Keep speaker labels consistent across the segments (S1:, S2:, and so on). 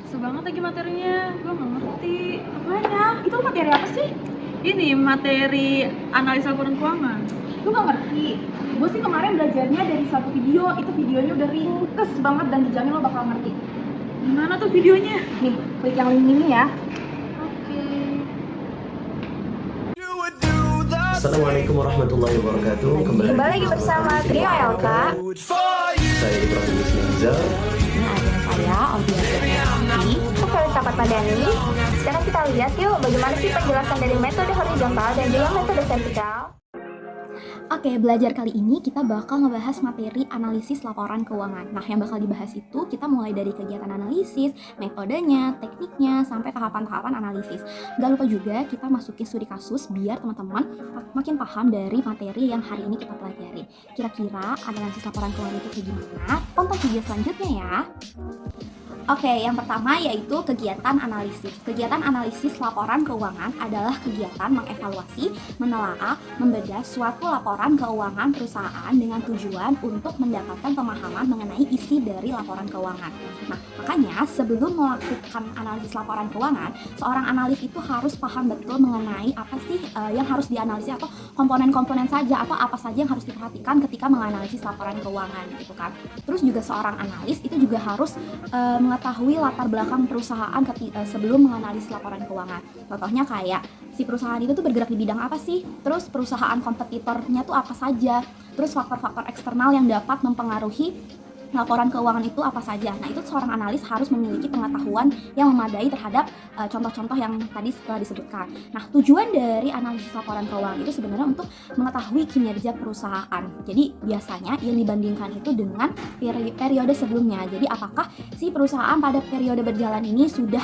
S1: Susah banget lagi materinya, gue nggak ngerti.
S2: Apanya? Itu materi apa sih?
S1: Ini materi analisa laporan keuangan.
S2: Lu gak ngerti? Gue sih kemarin belajarnya dari satu video. Itu videonya udah ringkes banget dan dijamin lo bakal ngerti.
S1: Gimana tuh videonya?
S2: Nih, klik yang link ini ya.
S1: Oke.
S3: Assalamualaikum warahmatullahi wabarakatuh.
S4: Kembali lagi bersama Trio LK.
S3: Saya Ibrahim Isnazar.
S4: Ini ada saya, Audia Jernesti, Felita Patmadani. Sekarang kita lihat yuk bagaimana sih penjelasan dari metode horizontal dan juga metode vertikal.
S5: Oke, belajar kali ini kita bakal ngebahas materi analisis laporan keuangan. Nah, yang bakal dibahas itu kita mulai dari kegiatan analisis, metodenya, tekniknya, sampai tahapan-tahapan analisis. Gak lupa juga kita masukin studi kasus biar teman-teman makin paham dari materi yang hari ini kita pelajari. Kira-kira analisis laporan keuangan itu kayak gimana? Tonton video selanjutnya ya. Oke, yang pertama yaitu kegiatan analisis. Kegiatan analisis laporan keuangan adalah kegiatan mengevaluasi, menelaah, membedah suatu laporan keuangan perusahaan dengan tujuan untuk mendapatkan pemahaman mengenai isi dari laporan keuangan. Nah, makanya sebelum melakukan analisis laporan keuangan, seorang analis itu harus paham betul mengenai apa sih yang harus dianalisis atau komponen-komponen saja atau apa saja yang harus diperhatikan ketika menganalisis laporan keuangan gitu kan. Terus juga seorang analis itu juga harus mengetahui latar belakang perusahaan sebelum menganalisis laporan keuangan. Contohnya kayak si perusahaan itu tuh bergerak di bidang apa sih? Terus perusahaan kompetitornya tuh apa saja? Terus faktor-faktor eksternal yang dapat mempengaruhi laporan keuangan itu apa saja. Nah, itu seorang analis harus memiliki pengetahuan yang memadai terhadap contoh-contoh yang tadi setelah disebutkan. Nah, tujuan dari analisis laporan keuangan itu sebenarnya untuk mengetahui kinerja perusahaan. Jadi, biasanya yang dibandingkan itu dengan periode sebelumnya. Jadi, apakah si perusahaan pada periode berjalan ini sudah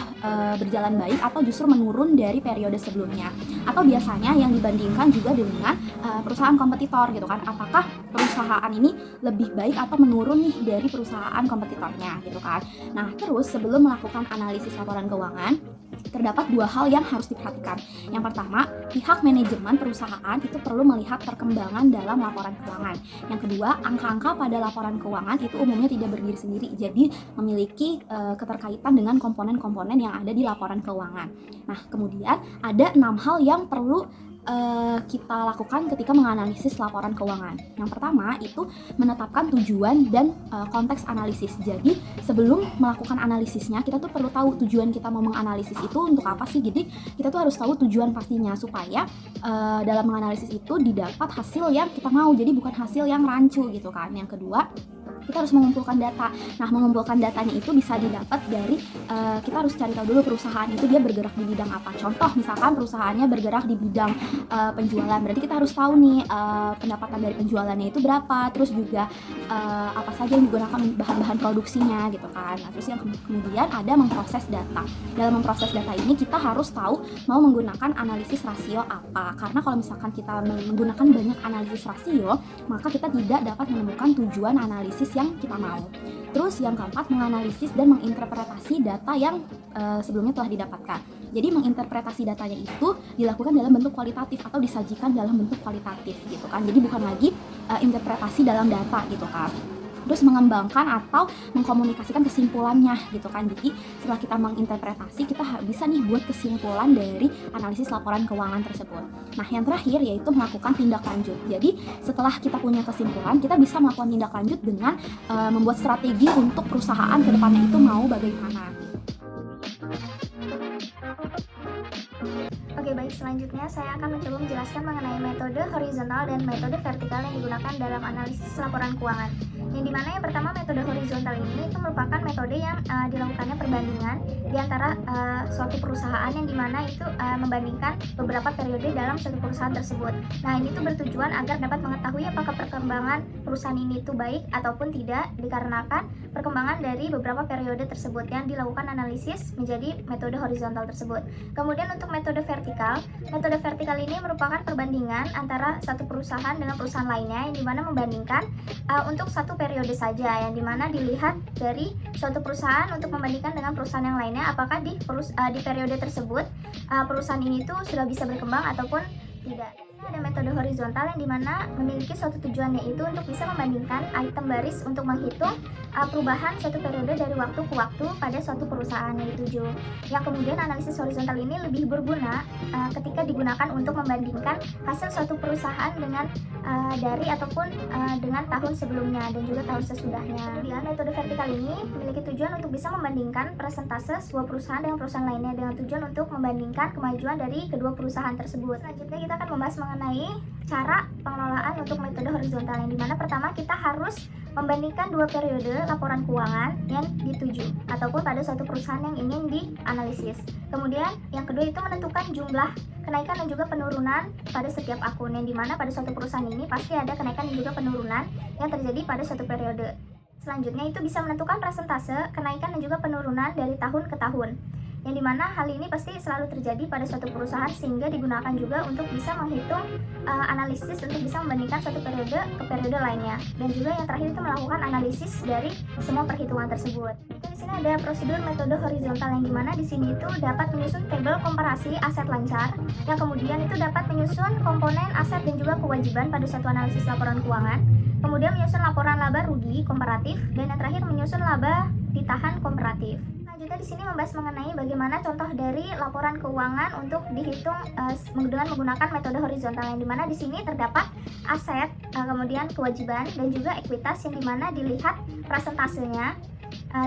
S5: berjalan baik atau justru menurun dari periode sebelumnya. Atau biasanya yang dibandingkan juga dengan perusahaan kompetitor gitu kan. Apakah perusahaan ini lebih baik atau menurun nih dari perusahaan kompetitornya gitu kan. Nah, terus sebelum melakukan analisis laporan keuangan, terdapat dua hal yang harus diperhatikan. Yang pertama, pihak manajemen perusahaan itu perlu melihat perkembangan dalam laporan keuangan. Yang kedua, angka-angka pada laporan keuangan itu umumnya tidak berdiri sendiri, jadi memiliki keterkaitan dengan komponen-komponen yang ada di laporan keuangan. Nah, kemudian ada 6 hal yang perlu kita lakukan ketika menganalisis laporan keuangan. Yang pertama itu menetapkan tujuan dan konteks analisis. Jadi sebelum melakukan analisisnya kita tuh perlu tahu tujuan kita mau menganalisis itu untuk apa sih. Jadi kita tuh harus tahu tujuan pastinya supaya dalam menganalisis itu didapat hasil yang kita mau. Jadi bukan hasil yang rancu gitu kan. Yang kedua, kita harus mengumpulkan data. Nah, mengumpulkan datanya itu bisa didapat dari kita harus cari tahu dulu perusahaan itu dia bergerak di bidang apa. Contoh misalkan perusahaannya bergerak di bidang penjualan, berarti kita harus tahu nih pendapatan dari penjualannya itu berapa, terus juga apa saja yang digunakan bahan-bahan produksinya gitu kan. Nah, terus yang kemudian ada memproses data. Dalam memproses data ini kita harus tahu mau menggunakan analisis rasio apa. Karena kalau misalkan kita menggunakan banyak analisis rasio, maka kita tidak dapat menemukan tujuan analisis yang kita mau. Terus yang keempat, menganalisis dan menginterpretasi data yang sebelumnya telah didapatkan. Jadi menginterpretasi datanya itu dilakukan dalam bentuk kualitatif atau disajikan dalam bentuk kualitatif gitu kan. Jadi bukan lagi interpretasi dalam data gitu kan. Terus mengembangkan atau mengkomunikasikan kesimpulannya gitu kan. Jadi setelah kita menginterpretasi, kita bisa nih buat kesimpulan dari analisis laporan keuangan tersebut. Nah, yang terakhir yaitu melakukan tindak lanjut. Jadi setelah kita punya kesimpulan, kita bisa melakukan tindak lanjut dengan membuat strategi untuk perusahaan ke depannya itu mau bagaimana.
S4: Oke, baik, selanjutnya saya akan mencoba menjelaskan mengenai metode horizontal dan metode vertikal yang digunakan dalam analisis laporan keuangan. Yang dimana yang pertama, metode horizontal ini itu merupakan metode yang dilakukannya perbandingan di antara suatu perusahaan yang dimana itu membandingkan beberapa periode dalam suatu perusahaan tersebut. Nah, ini tuh bertujuan agar dapat mengetahui apakah perkembangan perusahaan ini itu baik ataupun tidak dikarenakan perkembangan dari beberapa periode tersebut yang dilakukan analisis menjadi metode horizontal tersebut. Kemudian untuk metode vertikal ini merupakan perbandingan antara satu perusahaan dengan perusahaan lainnya yang dimana membandingkan untuk satu periode saja, yang dimana dilihat dari suatu perusahaan untuk membandingkan dengan perusahaan yang lainnya apakah di periode tersebut perusahaan ini tuh sudah bisa berkembang ataupun tidak. Ada metode horizontal yang dimana memiliki suatu tujuan, yaitu untuk bisa membandingkan item baris untuk menghitung perubahan suatu periode dari waktu ke waktu pada suatu perusahaan yang dituju. Yang kemudian analisis horizontal ini lebih berguna ketika digunakan untuk membandingkan hasil suatu perusahaan dengan dari ataupun dengan tahun sebelumnya dan juga tahun sesudahnya. Kemudian metode vertikal ini memiliki tujuan untuk bisa membandingkan persentase sebuah perusahaan dengan perusahaan lainnya dengan tujuan untuk membandingkan kemajuan dari kedua perusahaan tersebut. Selanjutnya kita akan membahas mengenai cara pengelolaan untuk metode horizontal, yang dimana pertama kita harus membandingkan dua periode laporan keuangan yang dituju ataupun pada suatu perusahaan yang ingin dianalisis. Kemudian yang kedua itu menentukan jumlah kenaikan dan juga penurunan pada setiap akun, yang dimana pada suatu perusahaan ini pasti ada kenaikan dan juga penurunan yang terjadi pada suatu periode. Selanjutnya itu bisa menentukan persentase kenaikan dan juga penurunan dari tahun ke tahun, yang dimana hal ini pasti selalu terjadi pada suatu perusahaan sehingga digunakan juga untuk bisa menghitung analisis untuk bisa membandingkan suatu periode ke periode lainnya, dan juga yang terakhir itu melakukan analisis dari semua perhitungan tersebut. Di sini ada prosedur metode horizontal, yang dimana di sini itu dapat menyusun tabel komparasi aset lancar, yang kemudian itu dapat menyusun komponen aset dan juga kewajiban pada suatu analisis laporan keuangan, kemudian menyusun laporan laba rugi komparatif, dan yang terakhir menyusun laba ditahan komparatif. Selanjutnya di sini membahas mengenai bagaimana contoh dari laporan keuangan untuk dihitung dengan menggunakan metode horizontal, yang dimana di sini terdapat aset, kemudian kewajiban dan juga ekuitas, yang dimana dilihat presentasenya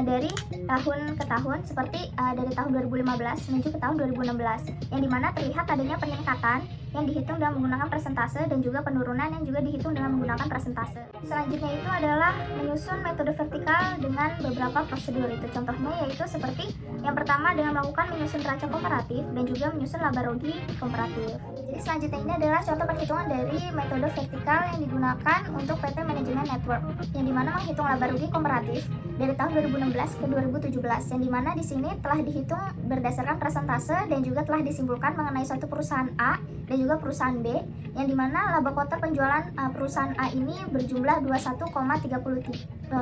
S4: dari tahun ke tahun, seperti dari tahun 2015 menuju ke tahun 2016, yang dimana terlihat adanya peningkatan yang dihitung dengan menggunakan persentase dan juga penurunan yang juga dihitung dengan menggunakan persentase. Selanjutnya itu adalah menyusun metode vertikal dengan beberapa prosedur. Itu contohnya yaitu seperti yang pertama dengan melakukan menyusun neraca komparatif dan juga menyusun laba rugi komparatif. Jadi selanjutnya ini adalah contoh perhitungan dari metode vertikal yang digunakan untuk PT Manajemen Network, yang dimana menghitung laba rugi komparatif dari tahun 2016 ke 2017, yang dimana di sini telah dihitung berdasarkan persentase dan juga telah disimpulkan mengenai suatu perusahaan A dan juga perusahaan B, yang dimana laba kotor penjualan perusahaan A ini berjumlah 21,23%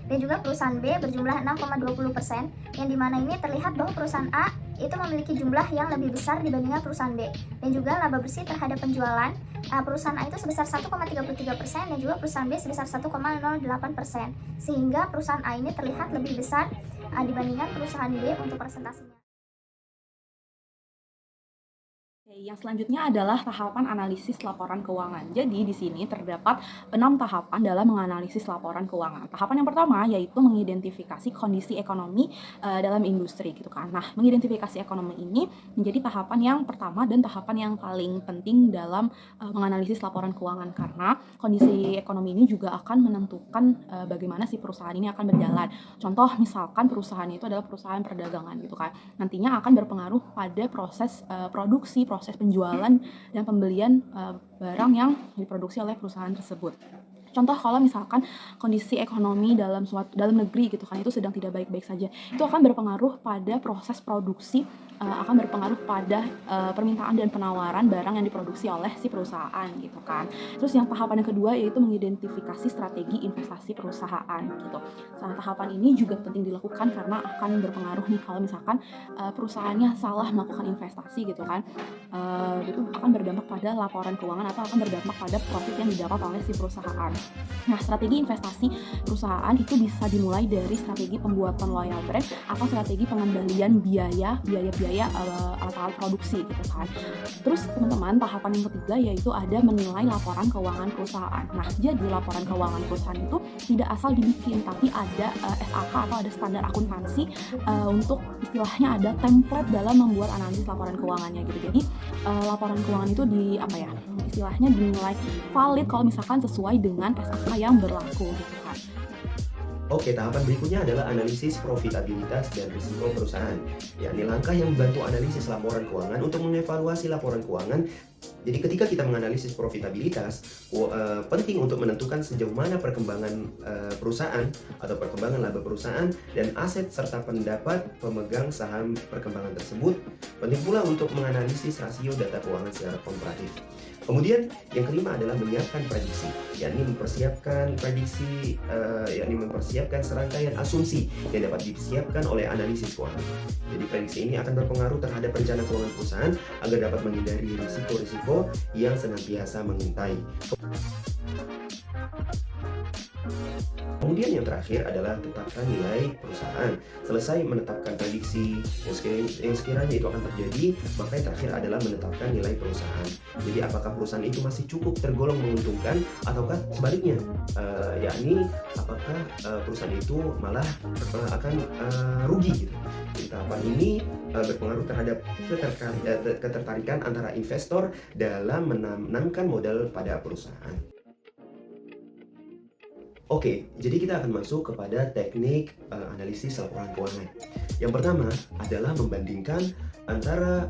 S4: dan juga perusahaan B berjumlah 6,20%, yang dimana ini terlihat bahwa perusahaan A itu memiliki jumlah yang lebih besar dibandingkan perusahaan B, dan juga laba bersih terhadap penjualan perusahaan A itu sebesar 1,33% dan juga perusahaan B sebesar 1,08%, sehingga perusahaan A ini terlihat lebih besar dibandingkan perusahaan B untuk presentasinya.
S5: Yang selanjutnya adalah tahapan analisis laporan keuangan. Jadi di sini terdapat 6 tahapan dalam menganalisis laporan keuangan. Tahapan yang pertama yaitu mengidentifikasi kondisi ekonomi dalam industri gitu kan. Nah, mengidentifikasi ekonomi ini menjadi tahapan yang pertama dan tahapan yang paling penting dalam menganalisis laporan keuangan, karena kondisi ekonomi ini juga akan menentukan bagaimana si perusahaan ini akan berjalan. Contoh misalkan perusahaan itu adalah perusahaan perdagangan gitu kan. Nantinya akan berpengaruh pada proses produksi, proses penjualan dan pembelian barang yang diproduksi oleh perusahaan tersebut. Contoh kalau misalkan kondisi ekonomi dalam negeri gitu kan itu sedang tidak baik-baik saja, itu akan berpengaruh pada proses produksi, akan berpengaruh pada permintaan dan penawaran barang yang diproduksi oleh si perusahaan gitu kan. Terus yang tahapan yang kedua yaitu mengidentifikasi strategi investasi perusahaan gitu. Nah, tahapan ini juga penting dilakukan karena akan berpengaruh nih kalau misalkan perusahaannya salah melakukan investasi gitu kan, itu akan berdampak pada laporan keuangan atau akan berdampak pada profit yang didapat oleh si perusahaan. Nah, strategi investasi perusahaan itu bisa dimulai dari strategi pembuatan loyal brand atau strategi pengendalian biaya alat-alat produksi gitu kan. Terus teman-teman, tahapan yang ketiga yaitu ada menilai laporan keuangan perusahaan. Nah, jadi laporan keuangan perusahaan itu tidak asal dibikin, tapi ada SAK atau ada standar akuntansi untuk istilahnya ada template dalam membuat analisis laporan keuangannya gitu. Jadi laporan keuangan itu istilahnya dinilai valid kalau misalkan sesuai dengan SAK yang berlaku gitu kan.
S3: Oke, tahapan berikutnya adalah analisis profitabilitas dan risiko perusahaan. Yakni langkah yang membantu analisis laporan keuangan untuk mengevaluasi laporan keuangan. Jadi ketika kita menganalisis profitabilitas, penting untuk menentukan sejauh mana perkembangan perusahaan atau perkembangan laba perusahaan dan aset serta pendapat pemegang saham perkembangan tersebut. Penting pula untuk menganalisis rasio data keuangan secara komparatif. Kemudian yang kelima adalah menyiapkan prediksi, yakni mempersiapkan serangkaian asumsi yang dapat disiapkan oleh analisis keuangan. Jadi prediksi ini akan berpengaruh terhadap rencana keuangan perusahaan agar dapat menghindari risiko-risiko yang senantiasa mengintai. Kemudian yang terakhir adalah tetapkan nilai perusahaan. Selesai menetapkan prediksi yang sekiranya itu akan terjadi, maka yang terakhir adalah menetapkan nilai perusahaan. Jadi apakah perusahaan itu masih cukup tergolong menguntungkan ataukah sebaliknya, yakni apakah perusahaan itu malah akan rugi gitu. Jadi tahapan ini berpengaruh terhadap ketertarikan antara investor dalam menanamkan modal pada perusahaan. Oke, jadi kita akan masuk kepada teknik analisis laporan keuangan. Yang pertama adalah membandingkan antara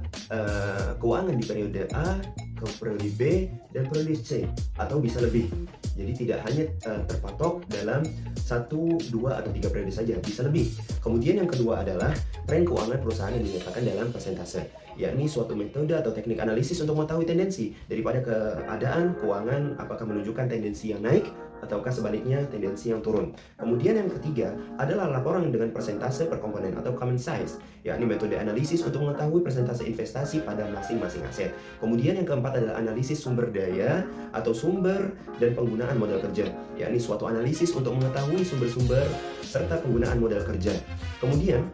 S3: keuangan di periode A ke periode B dan periode C, atau bisa lebih. Jadi tidak hanya terpatok dalam 1, 2, atau 3 periode saja, bisa lebih. Kemudian yang kedua adalah tren keuangan perusahaan yang dinyatakan dalam persentase, yakni suatu metode atau teknik analisis untuk mengetahui tendensi daripada keadaan keuangan, apakah menunjukkan tendensi yang naik ataukah sebaliknya tendensi yang turun. Kemudian yang ketiga adalah laporan dengan persentase per komponen atau common size, yakni metode analisis untuk mengetahui persentase investasi pada masing-masing aset. Kemudian yang keempat adalah analisis sumber daya atau sumber dan penggunaan modal kerja, yakni suatu analisis untuk mengetahui sumber-sumber serta penggunaan modal kerja. Kemudian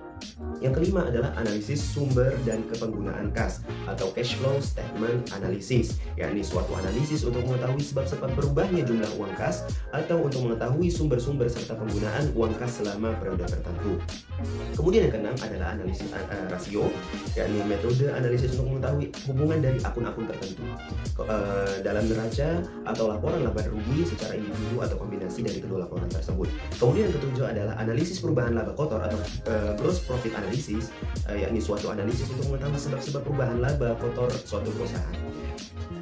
S3: yang kelima adalah analisis sumber dan kepenggunaan kas atau cash flow statement analysis, yakni suatu analisis untuk mengetahui sebab-sebab berubahnya jumlah uang kas atau untuk mengetahui sumber-sumber serta penggunaan uang kas selama periode tertentu. Kemudian yang keenam adalah analisis rasio, yakni metode analisis untuk mengetahui hubungan dari akun-akun tertentu dalam neraca atau laporan laba rugi secara individu atau kombinasi dari kedua laporan tersebut. Kemudian yang ketujuh adalah analisis perubahan laba kotor atau gross profit analysis, yakni suatu analisis untuk mengetahui sebab-sebab perubahan laba kotor suatu perusahaan.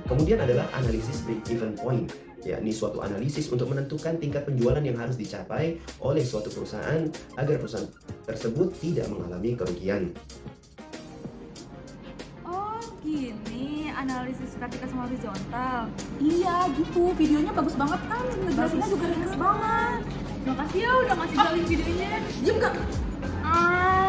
S3: Kemudian adalah analisis break-even point, yakni suatu analisis untuk menentukan tingkat penjualan yang harus dicapai oleh suatu perusahaan agar perusahaan tersebut tidak mengalami kerugian.
S1: Oh gini, analisis vertikal sama horizontal.
S2: Iya gitu, videonya bagus banget kan, ngejelasinnya juga ringkas banget.
S1: Makasih ya udah ngasih tahu videonya.
S2: Diam gak?
S1: Ah,